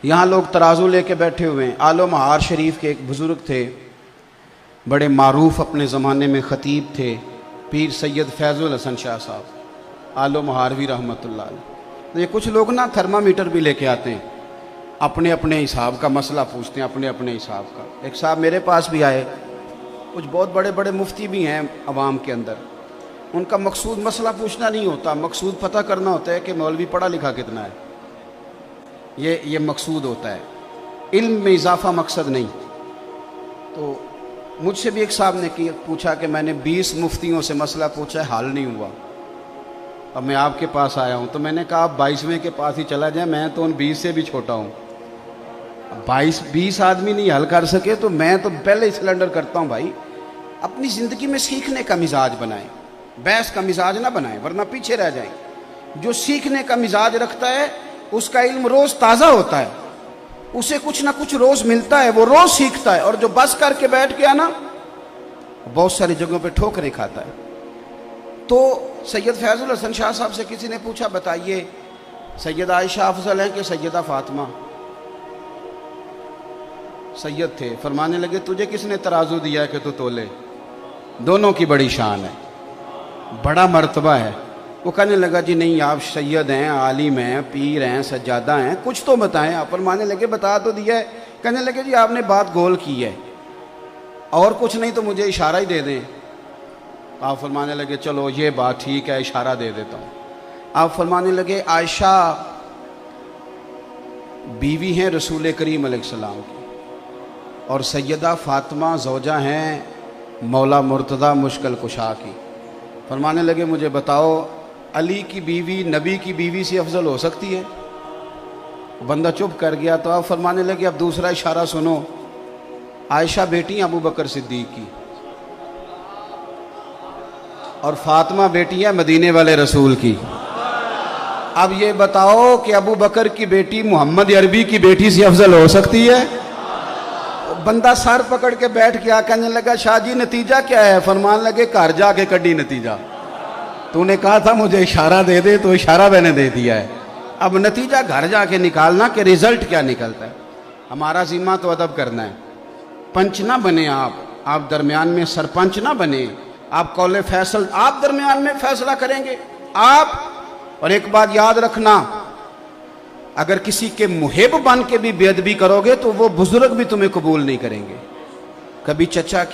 یہاں لوگ ترازو لے کے بیٹھے ہوئے ہیں۔ آل و مہار شریف کے ایک بزرگ تھے، بڑے معروف اپنے زمانے میں خطیب تھے، پیر سید فیض الحسن شاہ صاحب آل و مہاروی رحمۃ اللہ علیہ۔ تو یہ کچھ لوگ نا تھرمامیٹر بھی لے کے آتے ہیں، اپنے اپنے حساب کا مسئلہ پوچھتے ہیں، اپنے اپنے حساب کا۔ ایک صاحب میرے پاس بھی آئے، کچھ بہت بڑے بڑے مفتی بھی ہیں عوام کے اندر، ان کا مقصود مسئلہ پوچھنا نہیں ہوتا، مقصود پتہ کرنا ہوتا ہے کہ مولوی پڑھا لکھا کتنا ہے، یہ مقصود ہوتا ہے، علم میں اضافہ مقصد نہیں۔ تو مجھ سے بھی ایک صاحب نے پوچھا کہ میں نے 20 مفتیوں سے مسئلہ پوچھا ہے، حل نہیں ہوا، اب میں آپ کے پاس آیا ہوں۔ تو میں نے کہا آپ 22ویں کے پاس ہی چلا جائیں، میں تو ان 20 سے بھی چھوٹا ہوں۔ 20 آدمی نہیں حل کر سکے تو میں تو پہلے ہی سلنڈر کرتا ہوں۔ بھائی اپنی زندگی میں سیکھنے کا مزاج بنائیں، بحث کا مزاج نہ بنائیں ورنہ پیچھے رہ جائیں۔ جو سیکھنے کا مزاج رکھتا ہے اس کا علم روز تازہ ہوتا ہے، اسے کچھ نہ کچھ روز ملتا ہے، وہ روز سیکھتا ہے۔ اور جو بس کر کے بیٹھ گیا نا، بہت ساری جگہوں پہ ٹھوکریں کھاتا ہے۔ تو سید فیض الحسن شاہ صاحب سے کسی نے پوچھا بتائیے سیدہ عائشہ افضل ہیں کہ سیدہ فاطمہ؟ سید تھے، فرمانے لگے تجھے کس نے ترازو دیا کہ تو تولے؟ دونوں کی بڑی شان ہے، بڑا مرتبہ ہے۔ وہ کہنے لگا جی نہیں، آپ سید ہیں، عالم ہیں، پیر ہیں، سجادہ ہیں، کچھ تو بتائیں۔ آپ فرمانے لگے بتا تو دیا ہے۔ کہنے لگے جی آپ نے بات گول کی ہے، اور کچھ نہیں تو مجھے اشارہ ہی دے دیں۔ آپ فرمانے لگے چلو یہ بات ٹھیک ہے، اشارہ دے دیتا ہوں۔ آپ فرمانے لگے عائشہ بیوی ہیں رسول کریم علیہ السلام کی، اور سیدہ فاطمہ زوجہ ہیں مولا مرتضیٰ مشکل کشا کی۔ فرمانے لگے مجھے بتاؤ علی کی بیوی نبی کی بیوی سے افضل ہو سکتی ہے؟ بندہ چپ کر گیا۔ تو آپ فرمانے لگے اب دوسرا اشارہ سنو، عائشہ بیٹی ابو بکر صدیق کی، اور فاطمہ بیٹی ہے مدینے والے رسول کی۔ اب یہ بتاؤ کہ ابو بکر کی بیٹی محمد عربی کی بیٹی سے افضل ہو سکتی ہے؟ بندہ سر پکڑ کے بیٹھ گیا، کہنے لگا شاہ جی نتیجہ کیا ہے؟ فرمان لگے گھر جا کے کڈی نتیجہ، تو نے کہا تھا مجھے اشارہ دے دے، تو اشارہ میں نے دے دیا ہے، اب نتیجہ گھر جا کے نکالنا کہ رزلٹ کیا نکلتا ہے۔ ہمارا ذمہ تو ادب کرنا ہے، پنچ نہ بنے آپ درمیان میں سرپنچ نہ بنے، آپ قول فیصل آپ درمیان میں فیصلہ کریں گے آپ۔ اور ایک بات یاد رکھنا، اگر کسی کے محب بن کے بھی بے ادبی کرو گے تو وہ بزرگ بھی تمہیں قبول نہیں کریں گے۔ کبھی چچا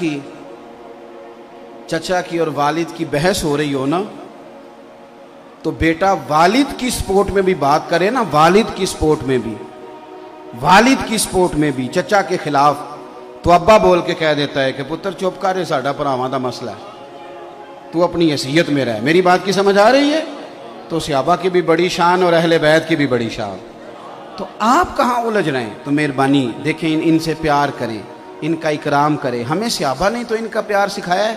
کی اور والد کی بحث ہو رہی ہو نا، تو بیٹا والد کی سپورٹ میں بھی بات کرے نا، والد کی سپورٹ میں بھی چچا کے خلاف، تو ابا بول کے کہہ دیتا ہے کہ پتر چپ کر، ساڈا بھراواں دا مسئلہ ہے، تو اپنی حیثیت میں رہ۔ میری بات کی سمجھ آ رہی ہے؟ تو صحابہ کی بھی بڑی شان اور اہل بیت کی بھی بڑی شان، تو آپ کہاں الجھ رہے ہیں؟ تو مہربانی دیکھیں، ان سے پیار کریں، ان کا اکرام کریں۔ ہمیں صحابہ نے تو ان کا پیار سکھایا ہے،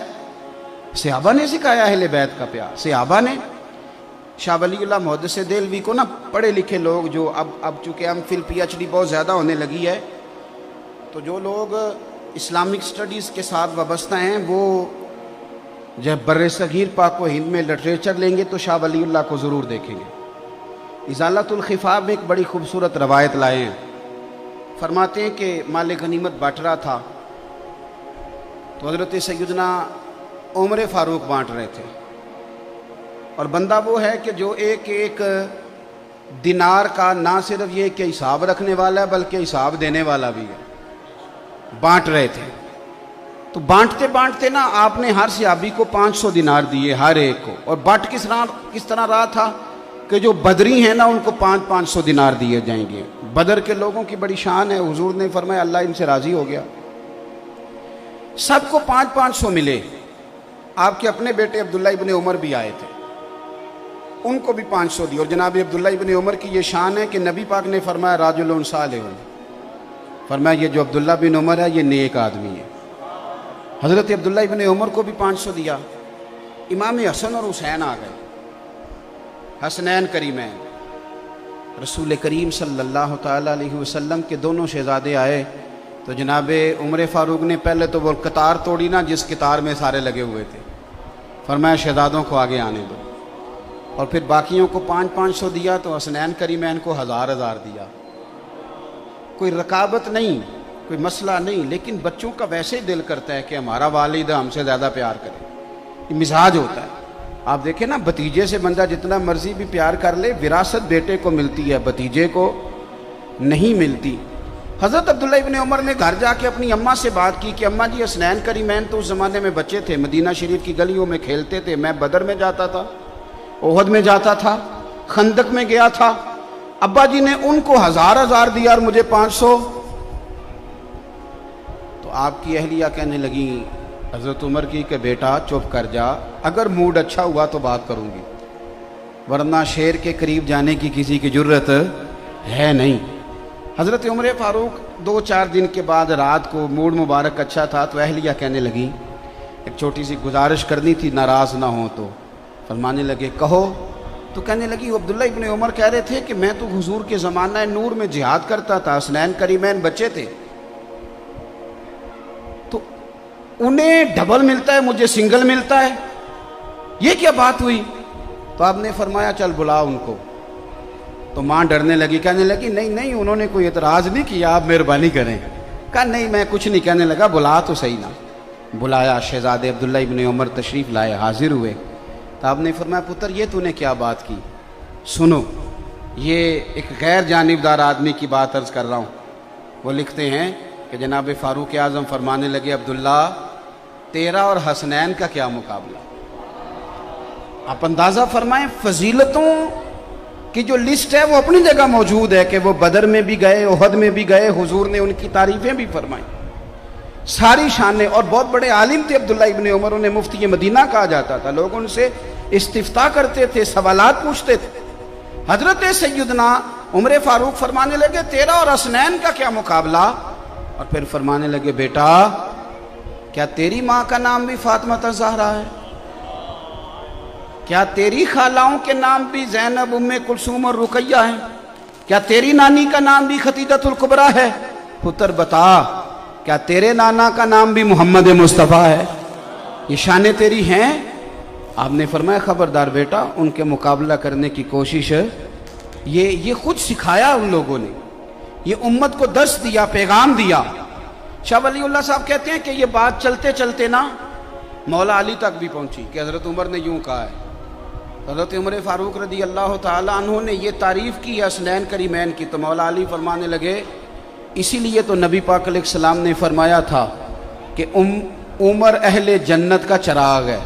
صحابہ نے سکھایا اہل بیت کا پیار، صحابہ نے۔ شاہ ولی اللہ محدث دہلوی کو نا پڑھے لکھے لوگ جو اب چونکہ ہم فی پی ایچ ڈی بہت زیادہ ہونے لگی ہے، تو جو لوگ اسلامک سٹڈیز کے ساتھ وابستہ ہیں وہ جب بر صغیر پاک و ہند میں لٹریچر لیں گے تو شاہ ولی اللہ کو ضرور دیکھیں گے۔ ازالۃ الخفا میں ایک بڑی خوبصورت روایت لائے ہیں، فرماتے ہیں کہ مال غنیمت بانٹ رہا تھا تو حضرت سیدنا عمر فاروق بانٹ رہے تھے، اور بندہ وہ ہے کہ جو ایک دینار کا نہ صرف یہ کہ حساب رکھنے والا ہے بلکہ حساب دینے والا بھی ہے۔ بانٹ رہے تھے تو بانٹتے نا آپ نے ہر صحابی کو 500 دینار دیے ہر ایک کو، اور بٹ کس طرح رہا تھا کہ جو بدری ہیں نا ان کو 500 دینار دیے جائیں گے۔ بدر کے لوگوں کی بڑی شان ہے، حضور نے فرمایا اللہ ان سے راضی ہو گیا، سب کو 500 ملے۔ آپ کے اپنے بیٹے عبداللہ ابن عمر بھی آئے تھے، ان کو بھی 500 دی۔ اور جناب عبداللہ ابن عمر کی یہ شان ہے کہ نبی پاک نے فرمایا راجل صالح، فرمایا یہ جو عبداللہ بن عمر ہے یہ نیک آدمی ہے۔ حضرت عبداللہ ابن عمر کو بھی 500 دیا۔ امام حسن اور حسین آ گئے، حسنین کریمین، رسول کریم صلی اللہ تعالیٰ علیہ وسلم کے دونوں شہزادے آئے تو جناب عمر فاروق نے پہلے تو وہ قطار توڑی نا جس قطار میں سارے لگے ہوئے تھے، فرمایا شہزادوں کو آگے آنے دو، اور پھر باقیوں کو 500 دیا تو حسنین کریمین کو 1000 دیا۔ کوئی رکابت نہیں، کوئی مسئلہ نہیں، لیکن بچوں کا ویسے ہی دل کرتا ہے کہ ہمارا والد ہم سے زیادہ پیار کرے، یہ مزاج ہوتا ہے۔ آپ دیکھیں نا، بھتیجے سے بندہ جتنا مرضی بھی پیار کر لے، وراثت بیٹے کو ملتی ہے، بھتیجے کو نہیں ملتی۔ حضرت عبداللہ ابن عمر نے گھر جا کے اپنی اماں سے بات کی کہ اماں جی، حسنین کریمین تو اس زمانے میں بچے تھے، مدینہ شریف کی گلیوں میں کھیلتے تھے، میں بدر میں جاتا تھا، احد میں جاتا تھا، خندق میں گیا تھا، ابا جی نے ان کو 1000 دیا اور مجھے 500۔ تو آپ کی اہلیہ کہنے لگی حضرت عمر کی کہ بیٹا چپ کر جا، اگر موڈ اچھا ہوا تو بات کروں گی، ورنہ شیر کے قریب جانے کی کسی کی جرت ہے نہیں۔ حضرت عمر فاروق 2-4 دن کے بعد رات کو موڈ مبارک اچھا تھا تو اہلیہ کہنے لگی ایک چھوٹی سی گزارش کرنی تھی، ناراض نہ ہو تو۔ فرمانے لگے کہو۔ تو کہنے لگی عبداللہ ابن عمر کہہ رہے تھے کہ میں تو حضور کے زمانہ نور میں جہاد کرتا تھا، حسنین کریمین بچے تھے، تو انہیں ڈبل ملتا ہے، مجھے سنگل ملتا ہے، یہ کیا بات ہوئی؟ تو آپ نے فرمایا چل بلا ان کو۔ تو ماں ڈرنے لگی، کہنے لگی نہیں نہیں، انہوں نے کوئی اعتراض نہیں کیا، آپ مہربانی کریں۔ کہا نہیں میں کچھ نہیں، کہنے لگا بلا تو صحیح نا۔ بلایا، شہزادے عبداللہ ابن عمر تشریف لائے، حاضر ہوئے۔ تو آپ نے فرمایا پتر یہ تو نے کیا بات کی؟ سنو، یہ ایک غیر جانبدار آدمی کی بات عرض کر رہا ہوں۔ وہ لکھتے ہیں کہ جناب فاروق اعظم فرمانے لگے عبداللہ تیرا اور حسنین کا کیا مقابلہ؟ آپ اندازہ فرمائیں، فضیلتوں کی جو لسٹ ہے وہ اپنی جگہ موجود ہے کہ وہ بدر میں بھی گئے، احد میں بھی گئے، حضور نے ان کی تعریفیں بھی فرمائیں، ساری شانیں، اور بہت بڑے عالم تھے عبداللہ ابن عمر، انہیں مفتی مدینہ کہا جاتا تھا، لوگ ان سے استفتاء کرتے تھے، سوالات پوچھتے تھے۔ حضرت سیدنا عمر فاروق فرمانے لگے تیرا اور حسنین کا کیا مقابلہ؟ اور پھر فرمانے لگے بیٹا کیا تیری ماں کا نام بھی فاطمہ الزہرا ہے؟ کیا تیری خالاؤں کے نام بھی زینب، ام کلثوم اور رقیہ ہیں؟ کیا تیری نانی کا نام بھی خدیجہ الکبریٰ ہے؟ پتر بتا کیا تیرے نانا کا نام بھی محمد مصطفیٰ ہے؟ یہ شانیں تیری ہیں؟ آپ نے فرمایا خبردار بیٹا، ان کے مقابلہ کرنے کی کوشش، یہ خود سکھایا ان لوگوں نے، یہ امت کو درس دیا، پیغام دیا۔ شاہ ولی اللہ صاحب کہتے ہیں کہ یہ بات چلتے چلتے نا مولا علی تک بھی پہنچی کہ حضرت عمر نے یوں کہا ہے۔ حضرت عمر فاروق رضی اللہ تعالیٰ عنہ نے یہ تعریف کی ہے حسنین کریمین کی، تو مولا علی فرمانے لگے اسی لیے تو نبی پاک علیہ السلام نے فرمایا تھا کہ عمر اہل جنت کا چراغ ہے،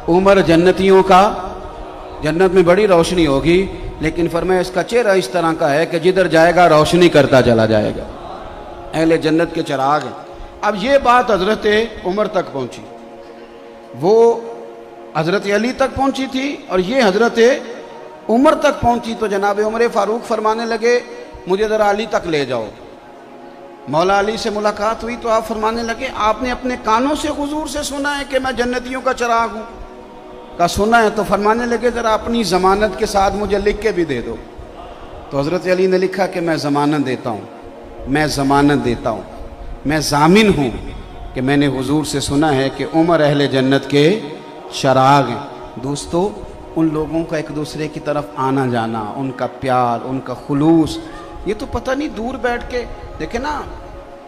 عمر جنتیوں کا، جنت میں بڑی روشنی ہوگی، لیکن فرمایا اس کا چہرہ اس طرح کا ہے کہ جدھر جائے گا روشنی کرتا چلا جائے گا، اہل جنت کے چراغ ہیں۔ اب یہ بات حضرت عمر تک پہنچی، وہ حضرت علی تک پہنچی تھی اور یہ حضرت عمر تک پہنچی، تو جناب عمر فاروق فرمانے لگے مجھے ذرا علی تک لے جاؤ۔ مولا علی سے ملاقات ہوئی تو آپ فرمانے لگے آپ نے اپنے کانوں سے حضور سے سنا ہے کہ میں جنتیوں کا چراغ ہوں؟ کا سنا ہے، تو فرمانے لگے ذرا اپنی ضمانت کے ساتھ مجھے لکھ کے بھی دے دو۔ تو حضرت علی نے لکھا کہ میں ضمانت دیتا ہوں، میں ضمانت دیتا ہوں، میں ضامن ہوں کہ میں نے حضور سے سنا ہے کہ عمر اہل جنت کے چراغ ہیں۔ دوستو، ان لوگوں کا ایک دوسرے کی طرف آنا جانا، ان کا پیار، ان کا خلوص، یہ تو پتہ نہیں دور بیٹھ کے دیکھیں نا،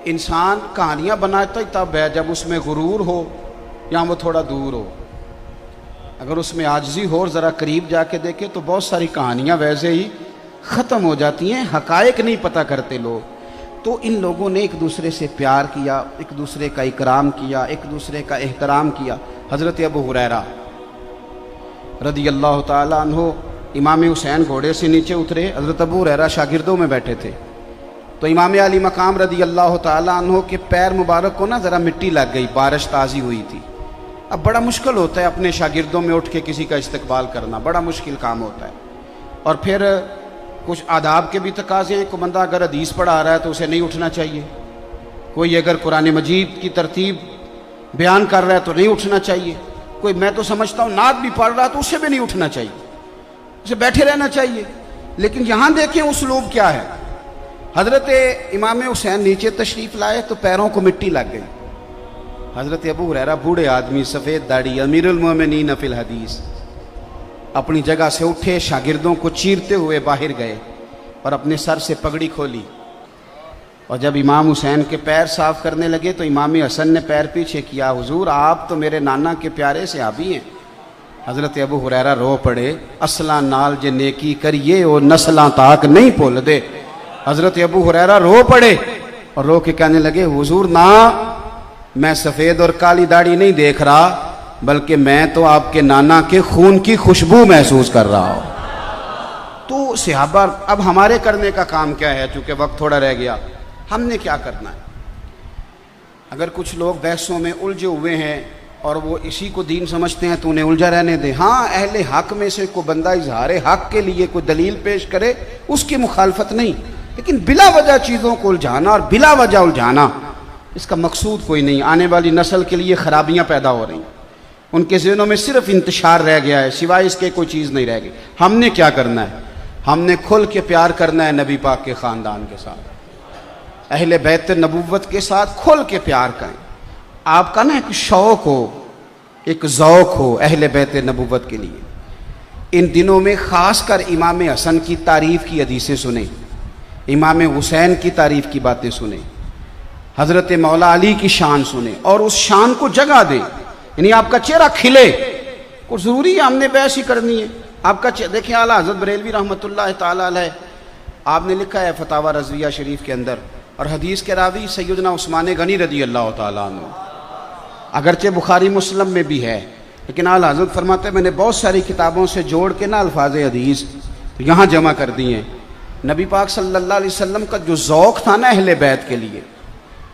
انسان کہانیاں بناتا ہی تب ہے جب اس میں غرور ہو یا وہ تھوڑا دور ہو۔ اگر اس میں عاجزی ہو اور ذرا قریب جا کے دیکھے تو بہت ساری کہانیاں ویسے ہی ختم ہو جاتی ہیں، حقائق نہیں پتہ کرتے لوگ۔ تو ان لوگوں نے ایک دوسرے سے پیار کیا، ایک دوسرے کا اکرام کیا، ایک دوسرے کا احترام کیا۔ حضرت ابو ہریرہ رضی اللہ تعالیٰ عنہ، امام حسین گھوڑے سے نیچے اترے، حضرت ابو ہریرہ شاگردوں میں بیٹھے تھے، تو امام علی مقام رضی اللہ تعالیٰ عنہ کے پیر مبارک کو نا ذرا مٹی لگ گئی، بارش تازی ہوئی تھی۔ اب بڑا مشکل ہوتا ہے اپنے شاگردوں میں اٹھ کے کسی کا استقبال کرنا، بڑا مشکل کام ہوتا ہے، اور پھر کچھ آداب کے بھی تقاضے ہیں۔ کوئی بندہ اگر حدیث پڑھا رہا ہے تو اسے نہیں اٹھنا چاہیے، کوئی اگر قرآن مجید کی ترتیب بیان کر رہا ہے تو نہیں اٹھنا چاہیے، کوئی میں تو سمجھتا ہوں نعت بھی پڑھ رہا ہے تو اسے بھی نہیں اٹھنا چاہیے، اسے بیٹھے رہنا چاہیے۔ لیکن یہاں دیکھیں اسلوب کیا ہے۔ حضرت امام حسین نیچے تشریف لائے تو پیروں کو مٹی لگ گئی۔ حضرت ابو ہریرہ بوڑھے آدمی، سفید داڑھی، امیر المومنین فی الحدیث، اپنی جگہ سے اٹھے، شاگردوں کو چیرتے ہوئے باہر گئے اور اپنے سر سے پگڑی کھولی اور جب امام حسین کے پیر صاف کرنے لگے تو امام حسن نے پیر پیچھے کیا، حضور آپ تو میرے نانا کے پیارے صحابی ہیں۔ حضرت ابو ہریرہ رو پڑے، اصلاں نال جے نیکی کریے وہ نسلاں تاک نہیں بھول دے۔ حضرت ابو ہریرہ رو پڑے اور رو کے کہنے لگے، حضور نہ، میں سفید اور کالی داڑھی نہیں دیکھ رہا، بلکہ میں تو آپ کے نانا کے خون کی خوشبو محسوس کر رہا ہوں۔ تو صحابہ، اب ہمارے کرنے کا کام کیا ہے؟ چونکہ وقت تھوڑا رہ گیا، ہم نے کیا کرنا ہے؟ اگر کچھ لوگ بحثوں میں الجھے ہوئے ہیں اور وہ اسی کو دین سمجھتے ہیں تو انہیں الجھا رہنے دیں۔ ہاں، اہل حق میں سے کوئی بندہ اظہار حق کے لیے کوئی دلیل پیش کرے، اس کی مخالفت نہیں، لیکن بلا وجہ چیزوں کو الجھانا اور بلا وجہ الجھانا، اس کا مقصود کوئی نہیں۔ آنے والی نسل کے لیے خرابیاں پیدا ہو رہی ہیں، ان کے ذہنوں میں صرف انتشار رہ گیا ہے، سوائے اس کے کوئی چیز نہیں رہ گئی۔ ہم نے کیا کرنا ہے؟ ہم نے کھل کے پیار کرنا ہے نبی پاک کے خاندان کے ساتھ، اہل بیت نبوت کے ساتھ کھل کے پیار کریں۔ آپ کا نا ایک شوق ہو، ایک ذوق ہو اہل بیت نبوت کے لیے۔ ان دنوں میں خاص کر امام حسن کی تعریف کی حدیثیں سنیں، امام حسین کی تعریف کی باتیں سنیں، حضرت مولا علی کی شان سنیں اور اس شان کو جگہ دیں، یعنی آپ کا چہرہ کھلے۔ اور ضروری ہے ہم نے بحث ہی کرنی ہے آپ کا دیکھیں اعلیٰ حضرت بریلوی رحمۃ اللہ تعالی علیہ، آپ نے لکھا ہے فتاوی رضویہ شریف کے اندر، اور حدیث کے راوی سیدنا عثمان غنی رضی اللہ تعالیٰ عنہ، اگرچہ بخاری مسلم میں بھی ہے، لیکن اعلیٰ حضرت فرماتے ہیں میں نے بہت ساری کتابوں سے جوڑ کے نا الفاظ حدیث یہاں جمع کر دی ہیں۔ نبی پاک صلی اللہ علیہ وسلم کا جو ذوق تھا نا اہل بیت کے لیے،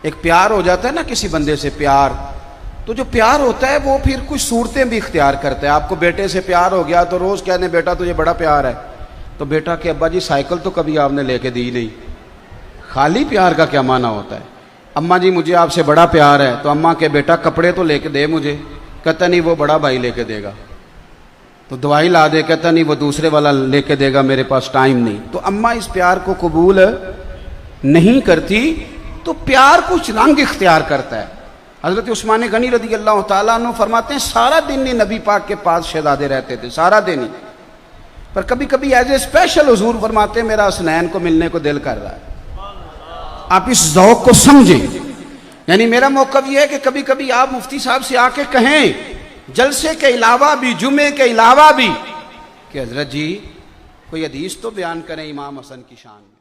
ایک پیار ہو جاتا ہے نا کسی بندے سے پیار، تو جو پیار ہوتا ہے وہ پھر کچھ صورتیں بھی اختیار کرتا ہے۔ آپ کو بیٹے سے پیار ہو گیا تو روز کہنے بیٹا تجھے بڑا پیار ہے، تو بیٹا کہ ابا جی سائیکل تو کبھی آپ نے لے کے دی نہیں۔ خالی پیار کا کیا معنی ہوتا ہے؟ اماں جی مجھے آپ سے بڑا پیار ہے، تو اماں کہ بیٹا کپڑے تو لے کے دے مجھے، کہتا نہیں وہ بڑا بھائی لے کے دے گا، تو دوائی لا دے، کہتا نہیں وہ دوسرے والا لے کے دے گا، میرے پاس ٹائم نہیں۔ تو اماں اس پیار کو قبول نہیں کرتی، تو پیار کچھ رنگ اختیار کرتا ہے۔ حضرت عثمان غنی رضی اللہ تعالیٰ عنہ فرماتے ہیں سارا دن ہی نبی پاک کے پاس شہزادے رہتے تھے، سارا دن ہی، پر کبھی کبھی ایز اے اسپیشل حضور فرماتے ہیں میرا حسنین کو ملنے کو دل کر رہا ہے۔ آپ اس ذوق کو سمجھیں، یعنی میرا موقف یہ ہے کہ کبھی کبھی آپ مفتی صاحب سے آ کے کہیں جلسے کے علاوہ بھی، جمعے کے علاوہ بھی، کہ حضرت جی کوئی حدیث تو بیان کریں امام حسن کی شان میں۔